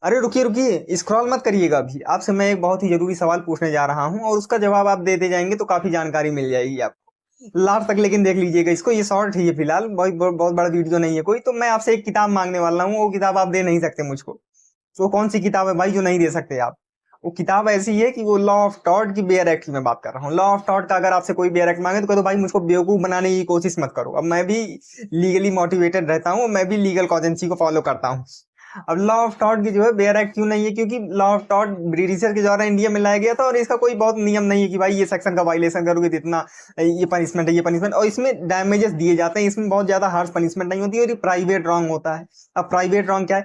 अरे रुकिए रुकिए, स्क्रॉल मत करिएगा अभी। आपसे मैं एक बहुत ही जरूरी सवाल पूछने जा रहा हूँ और उसका जवाब आप देते जाएंगे तो काफी जानकारी मिल जाएगी आपको लास्ट तक। लेकिन देख लीजिएगा इसको, ये शॉर्ट है ये फिलहाल, बहुत बहुत बहुत बड़ा वीडियो नहीं है कोई। तो मैं आपसे एक किताब मांगने वाला हूँ, वो किताब आप दे नहीं सकते मुझको। तो कौन सी किताब है भाई जो नहीं दे सकते आप? वो किताब ऐसी है कि वो लॉ ऑफ टॉड की बेयर एक्ट की मैं बात कर रहा हूँ। लॉ ऑफ टॉड का अगर आपसे कोई बेयर एक्ट मांगे तो कह दो भाई मुझको बेवकूफ बनाने की कोशिश मत करो। अब मैं भी लीगली मोटिवेटेड रहता हूँ, मैं भी लीगल कॉजेंसी को फॉलो करता हूँ। अब लॉ ऑफ टॉड की जो है बेयर एक्ट क्यों नहीं है? क्योंकि लॉ ऑफ टॉड ब्रिटिशर के द्वारा इंडिया में लाया गया था और इसका कोई बहुत नियम नहीं है कि भाई ये सेक्शन का वायलेशन करोगे तो इतना ये पनिशमेंट है, ये पनिशमेंट। और इसमें डैमेजेस दिए जाते हैं, इसमें बहुत ज्यादा हार्श पनिशमेंट नहीं होती और ये प्राइवेट रॉन्ग होता है। अब प्राइवेट रॉन्ग क्या है?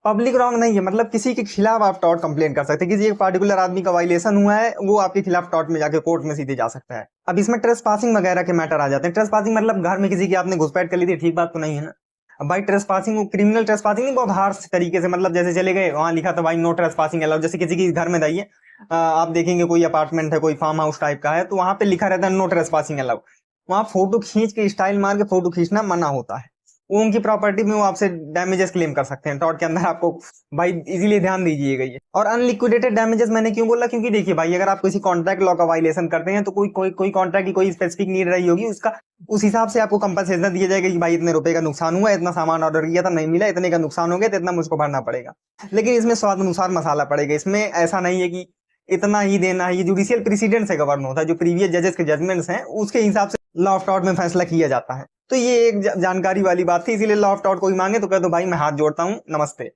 पब्लिक रॉन्ग नहीं है, मतलब किसी के खिलाफ आप टॉर्ट कंप्लेन कर सकते हैं। किसी एक पार्टिकुलर आदमी का वायलेशन हुआ है, वो आपके खिलाफ टॉर्ट में जाके कोर्ट में सीधे जा सकता है। अब इसमें ट्रेस पासिंग वगैरह के मैटर आ जाते हैं। ट्रेस पासिंग मतलब घर में किसी की आपने घुसपैठ कर ली थी, ठीक बात तो नहीं है ना? अब भाई ट्रेस पासिंग, वो क्रिमिनल ट्रेस पासिंग नहीं, बहुत हार्श तरीके से, मतलब जैसे चले गए वहां लिखा था भाई नो ट्रेस पासिंग अलाउड। जैसे किसी की घर में जाइए, आप देखेंगे कोई अपार्टमेंट है, कोई फार्म हाउस टाइप का है, तो वहां पे लिखा रहता है नो ट्रेस पासिंग अलाउड। वहां फोटो खींच के स्टाइल मार के फोटो खींचना मना होता है। वो उनकी प्रॉपर्टी में वो आपसे डैमेजेस क्लेम कर सकते हैं टॉर्ट के अंदर आपको। भाई इसीलिए ध्यान दीजिएगा ये। और अनलिक्विडेटेड डैमेजेस मैंने क्यों बोला? क्योंकि देखिए भाई, अगर आप किसी कॉन्ट्रैक्ट लॉ का वायलेशन करते हैं तो कोई कॉन्ट्रैक्ट की कोई स्पेसिफिक नीड रही होगी उसका, उस हिसाब से आपको कंपनसेशन दिया जाएगा कि भाई इतने रुपए का नुकसान हुआ, इतना सामान ऑर्डर किया था नहीं मिला, इतने का नुकसान हो गया तो इतना मुझको भरना पड़ेगा। लेकिन इसमें स्वाद अनुसार मसाला पड़ेगा। इसमें ऐसा नहीं है कि इतना ही देना है। ये जुडिशियल प्रेसिडेंट से गवर्न होता है, जो प्रीवियस जजेस के जजमेंट्स हैं उसके हिसाब से लॉ ऑफ टॉर्ट में फैसला किया जाता है। तो ये एक जानकारी वाली बात थी, इसीलिए लॉ ऑफ टॉर्ट कोई मांगे तो कह दो भाई मैं हाथ जोड़ता हूँ, नमस्ते।